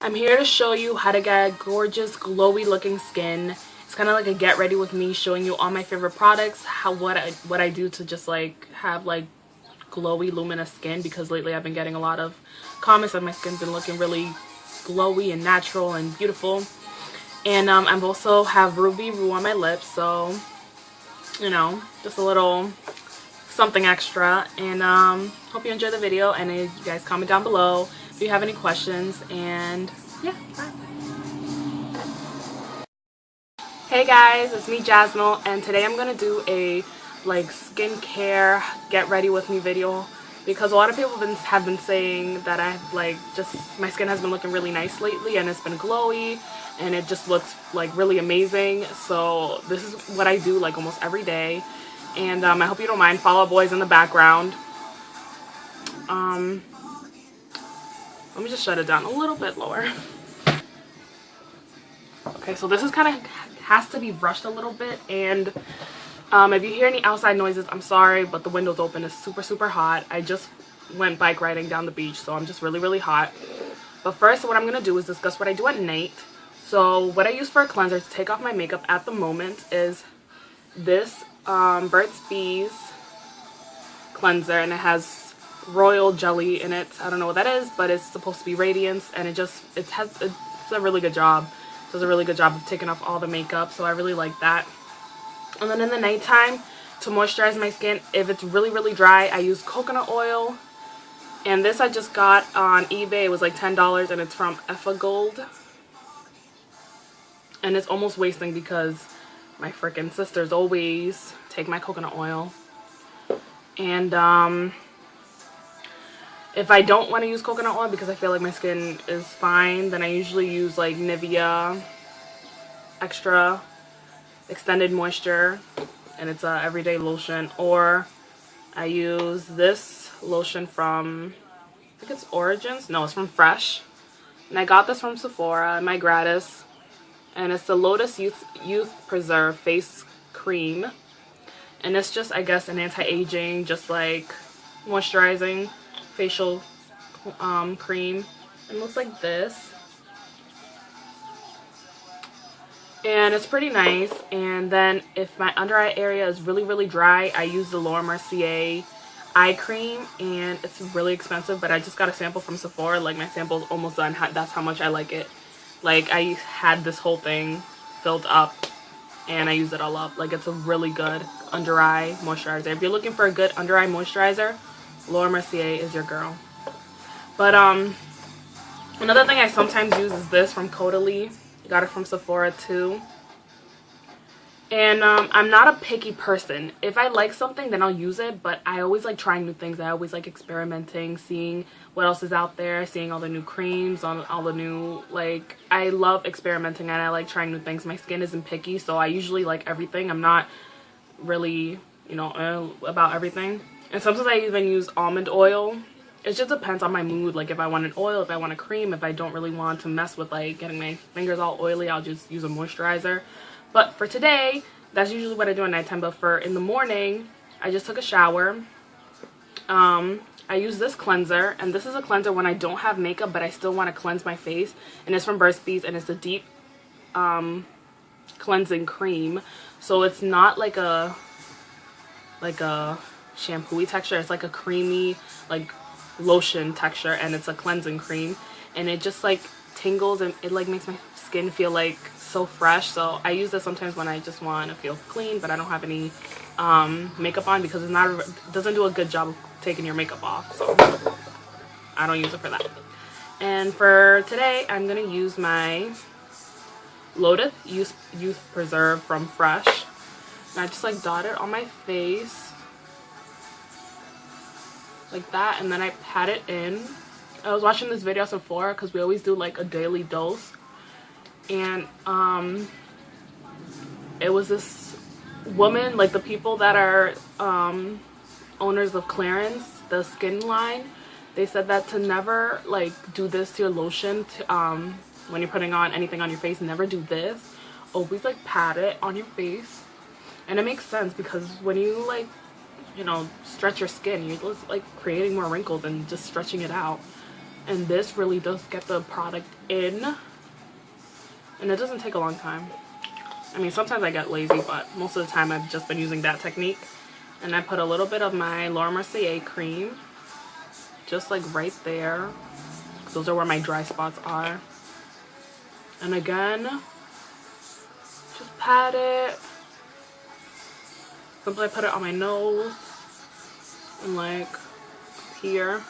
I'm here to show you how to get gorgeous glowy looking skin. It's kind of like a get ready with me, showing you all my favorite products, what I do to just like have like glowy luminous skin, because lately I've been getting a lot of comments that my skin's been looking really glowy and natural and beautiful. And I also have Ririwoo on my lips, so you know, just a little something extra. And hope you enjoy the video, and you guys comment down below if you have any questions. And yeah, bye. Hey guys, it's me Jasmine, and today I'm gonna do a like skincare get ready with me video, because a lot of people have been saying that I've like my skin has been looking really nice lately, and it's been glowy and it just looks like really amazing. So this is what I do like almost every day, and I hope you don't mind. Fall Out Boy's in the background. Let me just shut it down a little bit lower. Okay, so this is kind of has to be brushed a little bit, and if you hear any outside noises, I'm sorry, but the window's open. It's super hot. I just went bike riding down the beach, so I'm just really hot. But first, what I'm gonna do is discuss what I do at night. So what I use for a cleanser to take off my makeup at the moment is this Burt's Bees cleanser, and it has royal jelly in it. I don't know what that is, but it's supposed to be radiance, and it's a really good job. It does a really good job of taking off all the makeup, so I really like that. And then in the nighttime, to moisturize my skin, if it's really dry, I use coconut oil. And this I just got on eBay. It was like $10, and it's from Gold. And it's almost wasting because my freaking sisters always take my coconut oil. And if I don't want to use coconut oil because I feel like my skin is fine, then I usually use like Nivea Extra Extended Moisture, and it's a everyday lotion. Or I use this lotion from, I think it's Origins. No, it's from Fresh, and I got this from Sephora in my gratis, and it's the Lotus Youth Preserve Face Cream, and it's just, I guess, an anti-aging, just like moisturizing facial cream. It looks like this, and it's pretty nice. And then if my under eye area is really dry, I use the Laura Mercier eye cream, and it's really expensive, but I just got a sample from Sephora. Like, my sample's almost done. That's how much I like it. Like, I had this whole thing filled up and I used it all up. Like, it's a really good under eye moisturizer. If you're looking for a good under eye moisturizer, Laura Mercier is your girl. But another thing I sometimes use is this from Caudalie. Got it from Sephora too. And I'm not a picky person. If I like something, then I'll use it, but I always like trying new things. I always like experimenting, seeing what else is out there, seeing all the new creams, all the new, like, I love experimenting, and I like trying new things. My skin isn't picky, so I usually like everything. I'm not really, you know, about everything. And sometimes I even use almond oil. It just depends on my mood. Like, if I want an oil, if I want a cream, if I don't really want to mess with like getting my fingers all oily, I'll just use a moisturizer. But for today, that's usually what I do at nighttime. But for in the morning, I just took a shower. I use this cleanser, and this is a cleanser when I don't have makeup but I still want to cleanse my face, and it's from Burt's Bees, and it's a deep cleansing cream. So it's not like a shampoo-y texture. It's like a creamy, like, lotion texture, and it's a cleansing cream, and it just like tingles, and it like makes my skin feel like so fresh. So I use this sometimes when I just want to feel clean but I don't have any makeup on, because it doesn't do a good job of taking your makeup off, so I don't use it for that. And for today, I'm gonna use my Lotus Youth Preserve from Fresh, and I just like dot it on my face like that, and then I pat it in. I was watching this video on Sephora, because we always do like a daily dose, and it was this woman, like the people that are owners of Clarins, the skin line, they said that to never like do this to your lotion, when you're putting on anything on your face. Never do this. Always like pat it on your face. And it makes sense, because when you like, you know, stretch your skin, you're just like creating more wrinkles and just stretching it out. And this really does get the product in, and it doesn't take a long time. I mean, sometimes I get lazy, but most of the time I've just been using that technique. And I put a little bit of my Laura Mercier cream, just like right there. Those are where my dry spots are. And again, just pat it. Simply put it on my nose and like here.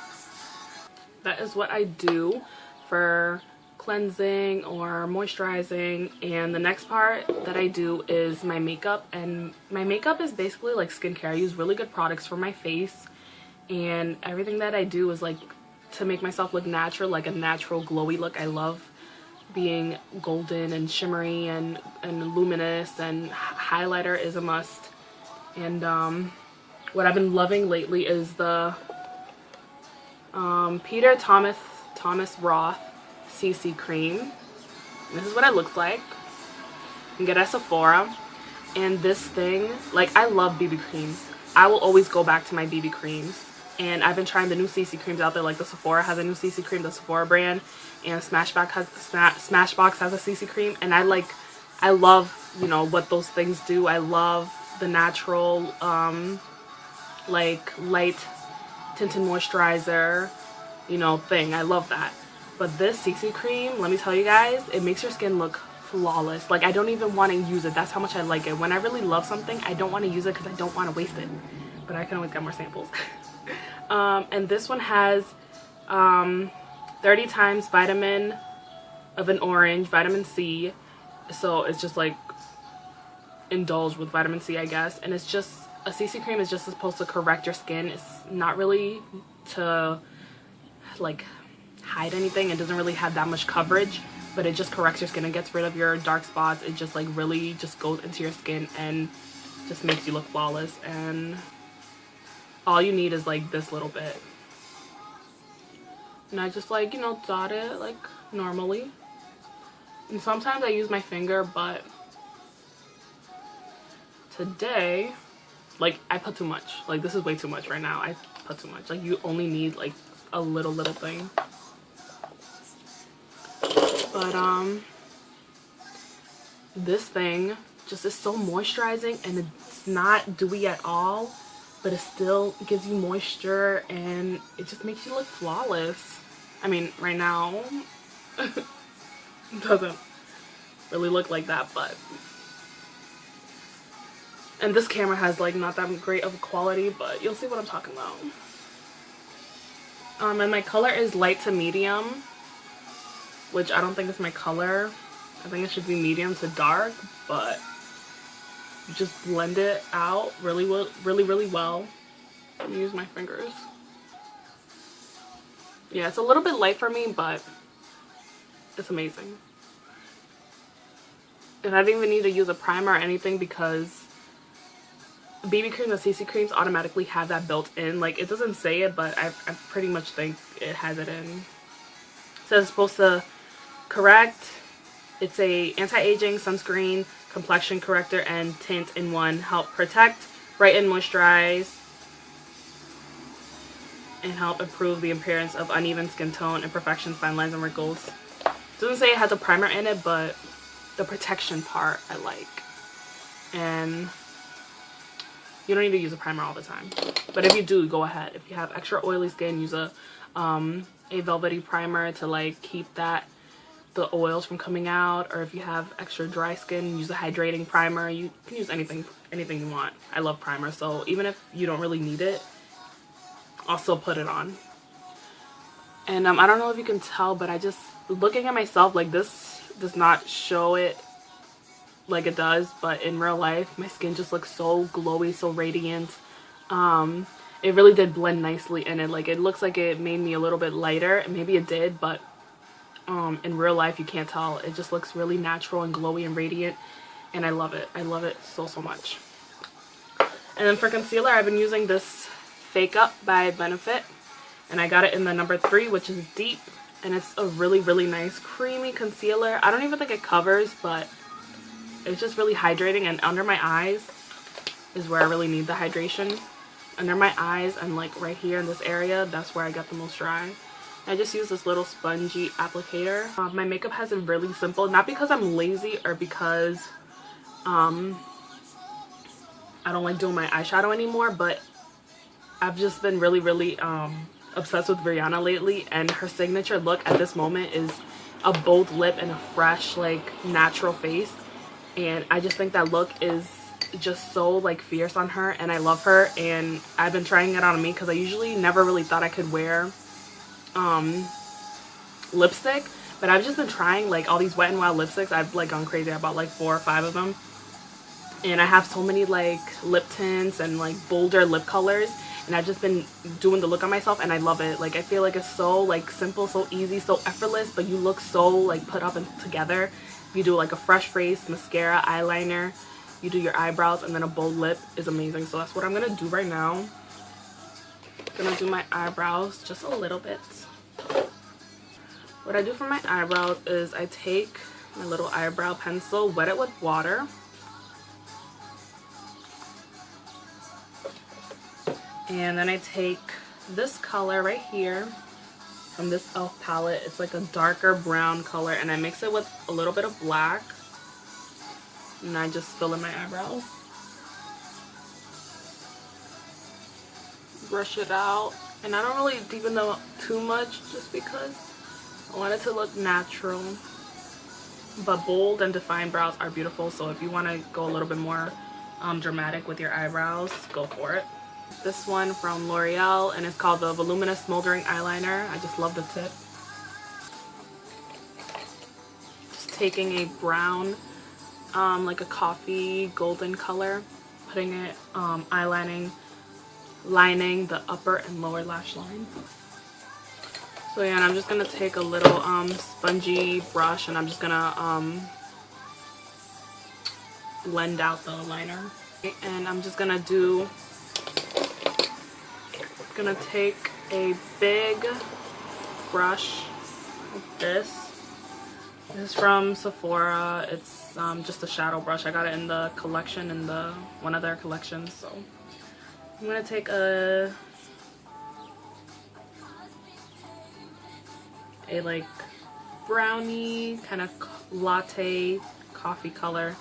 That is what I do for cleansing or moisturizing. And the next part that I do is my makeup, and my makeup is basically like skincare. I use really good products for my face, and everything that I do is like to make myself look natural, like a natural glowy look. I love being golden and shimmery and luminous, and highlighter is a must. And what I've been loving lately is the Peter Thomas Roth CC cream. This is what it looks like. You can get it at Sephora. And this thing, like, I love BB creams. I will always go back to my BB creams. And I've been trying the new CC creams out there. Like, the Sephora has a new CC cream, the Sephora brand, and Smashbox has a CC cream. And I love, you know, what those things do. I love the natural, like, light tinted moisturizer, you know, thing. I love that. But this CC cream, let me tell you guys, it makes your skin look flawless. Like, I don't even want to use it. That's how much I like it. When I really love something, I don't want to use it because I don't want to waste it. But I can always get more samples. And this one has 30 times vitamin of an orange, vitamin C. So it's just like indulge with vitamin C, I guess. And it's just, a CC cream is just supposed to correct your skin. It's not really to like hide anything. It doesn't really have that much coverage, but it just corrects your skin. It gets rid of your dark spots. It just like really just goes into your skin and just makes you look flawless. And all you need is like this little bit. And I just like, you know, dot it like normally. And sometimes I use my finger, but today, like, I put too much. Like, this is way too much right now. I put too much. Like, you only need like a little thing. But this thing just is so moisturizing, and it's not dewy at all, but it still gives you moisture, and it just makes you look flawless. I mean, right now it doesn't really look like that, but, and this camera has like not that great of a quality, but you'll see what I'm talking about. And my color is light to medium, which I don't think is my color. I think it should be medium to dark, but you just blend it out really well. Let me use my fingers. Yeah, it's a little bit light for me, but it's amazing. And I didn't even need to use a primer or anything because BB cream and CC creams automatically have that built in. Like, it doesn't say it, but I pretty much think it has it in. It says it's supposed to correct. It's a anti-aging, sunscreen, complexion corrector, and tint in one. Help protect, brighten, moisturize, and help improve the appearance of uneven skin tone, imperfections, fine lines, and wrinkles. It doesn't say it has a primer in it, but the protection part I like. And you don't need to use a primer all the time. But if you do, go ahead. If you have extra oily skin, use a velvety primer to like keep the oils from coming out. Or if you have extra dry skin, use a hydrating primer. You can use anything you want. I love primer, so even if you don't really need it, I'll still put it on. And I don't know if you can tell, but I just, looking at myself, like, this does not show it like it does, but in real life my skin just looks so glowy, so radiant. It really did blend nicely in it. Like, it looks like it made me a little bit lighter, and maybe it did, but in real life you can't tell. It just looks really natural and glowy and radiant, and I love it. I love it so much. And then for concealer, I've been using this Fake Up by Benefit, and I got it in the number 3, which is deep, and it's a really nice creamy concealer. I don't even think it covers, but it's just really hydrating. And under my eyes is where I really need the hydration. Under my eyes and like right here in this area, that's where I got the most dry. I just use this little spongy applicator. My makeup has been really simple, not because I'm lazy or because I don't like doing my eyeshadow anymore, but I've just been really obsessed with Rihanna lately, and her signature look at this moment is a bold lip and a fresh, like, natural face. And I just think that look is just so, like, fierce on her, and I love her. And I've been trying it on me because I usually never really thought I could wear lipstick, but I've just been trying, like, all these Wet n Wild lipsticks. I've, like, gone crazy. I bought like 4 or 5 of them, and I have so many, like, lip tints and, like, bolder lip colors, and I've just been doing the look on myself, and I love it. Like, I feel like it's so, like, simple, so easy, so effortless, but you look so, like, put up and together. You do, like, a fresh face, mascara, eyeliner, you do your eyebrows, and then a bold lip is amazing. So that's what I'm gonna do right now. I'm gonna do my eyebrows just a little bit. What I do for my eyebrows is I take my little eyebrow pencil, wet it with water, and then I take this color right here from this e.l.f. palette. It's like a darker brown color, and I mix it with a little bit of black, and I just fill in my eyebrows. Brush it out, and I don't really deepen them up too much just because I want it to look natural. But bold and defined brows are beautiful, so if you want to go a little bit more dramatic with your eyebrows, go for it. This one from L'Oreal, and it's called the Voluminous Smoldering Eyeliner. I just love the tip. Just taking a brown, like a coffee golden color, putting it, lining the upper and lower lash line. So yeah, and I'm just gonna take a little spongy brush, and I'm just gonna blend out the liner. And I'm just gonna take a big brush like this. This is from Sephora. It's just a shadow brush. I got it in the collection, in the one of their collections. So I'm gonna take a like brownie kind of latte coffee color,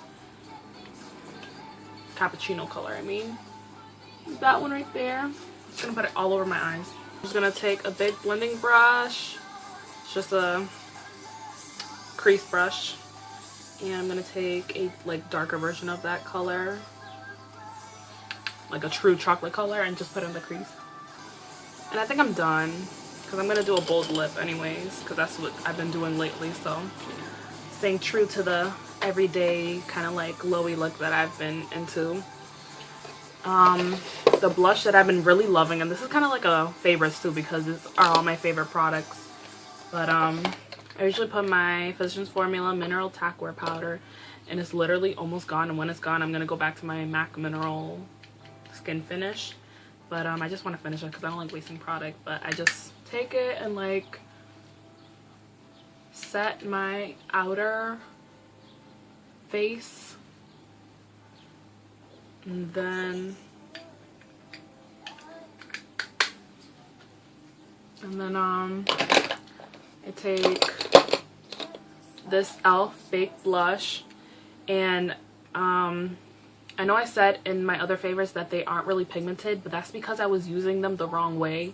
cappuccino color, I mean. That one right there. I'm just gonna put it all over my eyes. I'm just gonna take a big blending brush. It's just a crease brush. And I'm gonna take a like darker version of that color, like a true chocolate color, and just put it in the crease. And I think I'm done, because I'm gonna do a bold lip anyways, because that's what I've been doing lately. So staying true to the everyday kind of like glowy look that I've been into. The blush that I've been really loving, and this is kind of like a favorites too because these are all my favorite products, but I usually put my Physicians Formula Mineral Tack Wear Powder, and it's literally almost gone, and when it's gone I'm gonna go back to my MAC Mineral Skin Finish. But I just want to finish it because I don't like wasting product. But I just take it and like set my outer face, and then I take this e.l.f. Fake Blush, and I know I said in my other favorites that they aren't really pigmented, but that's because I was using them the wrong way.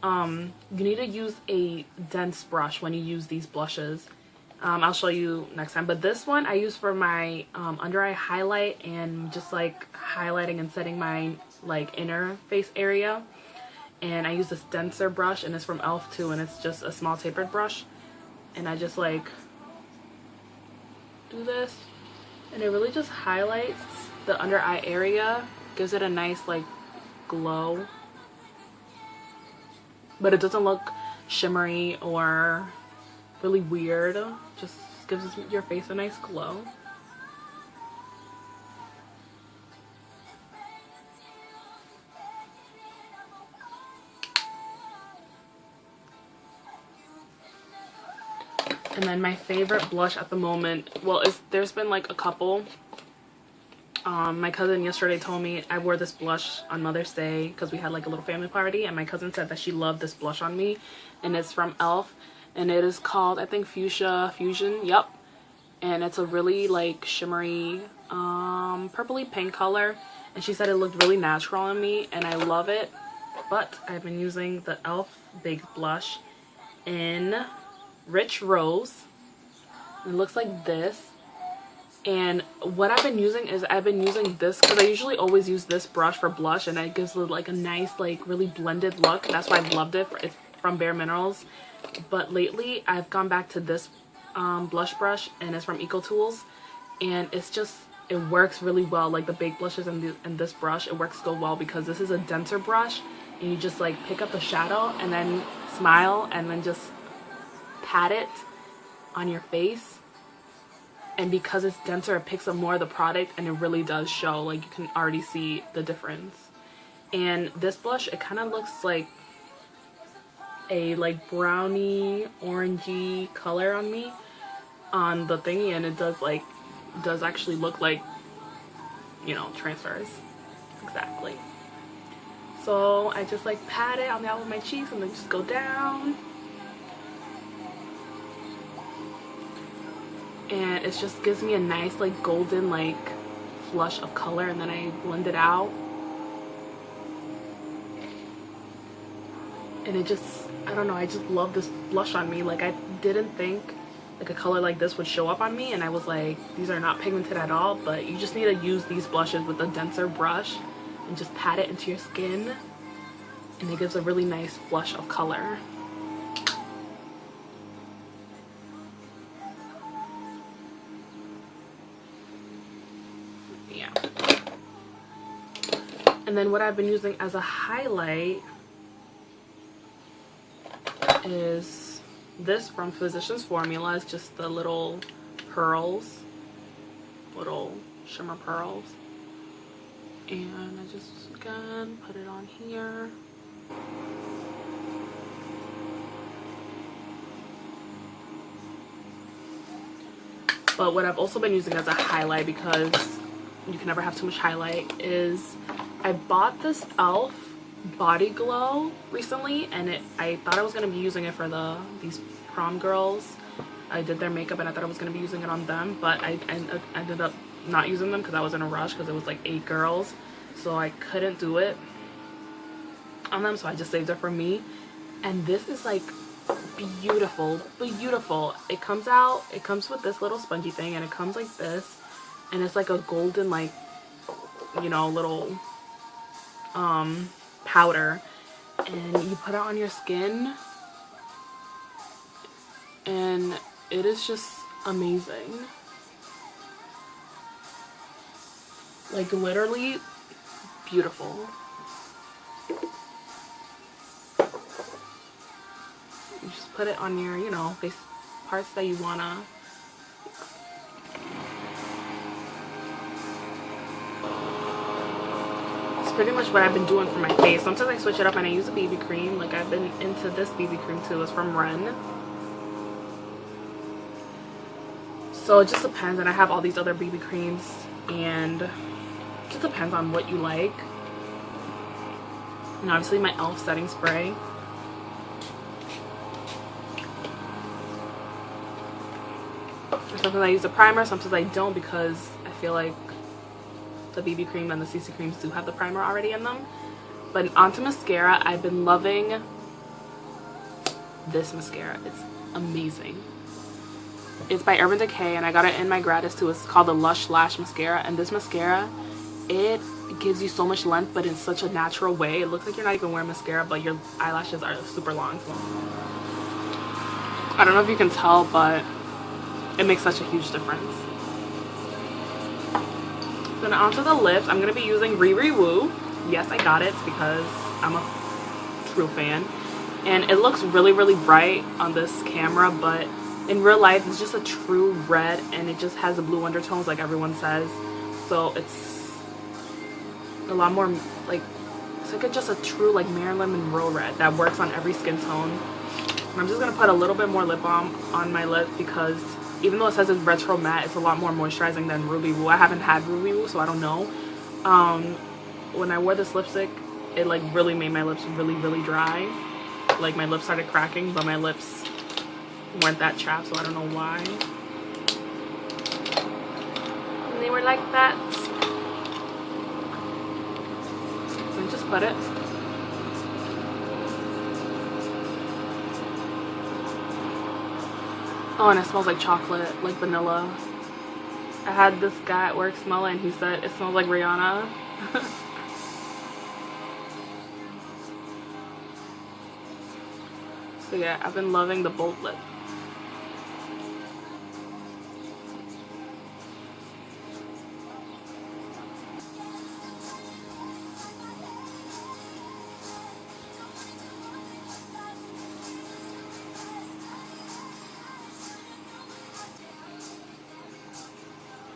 You need to use a dense brush when you use these blushes. I'll show you next time, but this one I use for my under eye highlight and just like highlighting and setting my like inner face area. And I use this denser brush, and it's from e.l.f. too, and it's just a small tapered brush, and I just like do this, and it really just highlights the under eye area, gives it a nice like glow, but it doesn't look shimmery or really weird. Just gives your face a nice glow. And then my favorite blush at the moment, well, there's been like a couple My cousin yesterday told me I wore this blush on Mother's Day because we had like a little family party, and my cousin said that she loved this blush on me, and it's from e.l.f. and it is called, I think, Fuchsia Fusion. Yep. And it's a really like shimmery purpley pink color, and she said it looked really natural on me, and I love it. But I've been using the e.l.f. Big Blush in Rich Rose. It looks like this. And what I've been using is I've been using this because I usually always use this brush for blush, and it gives it like a nice, like really blended look. That's why I've loved it. It's from Bare Minerals. But lately I've gone back to this blush brush, and it's from Eco Tools, and it's just, it works really well. Like the big blushes and this brush, it works so well because this is a denser brush, and you just like pick up the shadow and then smile and then just pat it on your face. And because it's denser, it picks up more of the product, and it really does show. Like you can already see the difference. And this blush, it kind of looks like a like brownie orangey color on me on the thingy, and it does actually look like, you know, transfers exactly. So I just like pat it on the outside of my cheeks and then just go down. And it just gives me a nice like golden like flush of color, and then I blend it out. And it just, I don't know, I just love this blush on me. Like I didn't think like a color like this would show up on me, and I was like, these are not pigmented at all. But you just need to use these blushes with a denser brush and just pat it into your skin, and it gives a really nice flush of color. Yeah. And then what I've been using as a highlight is this from Physicians Formula. It's just the little pearls, little shimmer pearls, and I just again put it on here. But what I've also been using as a highlight, because you can never have too much highlight, is I bought this e.l.f. Body Glow recently, and I thought I was going to be using it for these prom girls. I did their makeup and I thought I was going to be using it on them, but I ended up not using them because I was in a rush because it was like 8 girls, so I couldn't do it on them, so I just saved it for me. And this is like beautiful, beautiful. It comes with this little spongy thing, and it comes like this, and it's like a golden, like, you know, little powder, and you put it on your skin, and it is just amazing. Like literally beautiful. You just put it on your, you know, face parts that you wanna. Pretty much what I've been doing for my face. Sometimes I switch it up and I use a BB cream. Like I've been into this BB cream too. It's from Ren. So it just depends, and I have all these other BB creams, and it just depends on what you like. And obviously my e.l.f. setting spray. Sometimes I use a primer, sometimes I don't, because I feel like the BB cream and the CC creams do have the primer already in them. But onto mascara, I've been loving this mascara. It's amazing. It's by Urban Decay, and I got it in my gratis too. It's called the Lush Lash Mascara, and this mascara, it gives you so much length, but in such a natural way. It looks like you're not even wearing mascara, but your eyelashes are super long. So I don't know if you can tell, but it makes such a huge difference. Then onto the lips, I'm going to be using Ririwoo. Yes, I got it because I'm a true fan. And it looks really, really bright on this camera, but in real life, it's just a true red, and it just has the blue undertones like everyone says. So it's a lot more, like, it's like just a true, like, Marilyn Monroe red that works on every skin tone. And I'm just going to put a little bit more lip balm on my lip because Even though it says it's retro matte, it's a lot more moisturizing than Ririwoo. I haven't had Ririwoo, so I don't know. When I wore this lipstick, it like really made my lips really dry. Like my lips started cracking, but my lips weren't that chapped, so I don't know why. And they were like that. So I just put it. Oh, and it smells like chocolate, like vanilla. I had this guy at work smell it and he said it smells like Rihanna. So yeah, I've been loving the bold lip.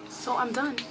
So I'm done.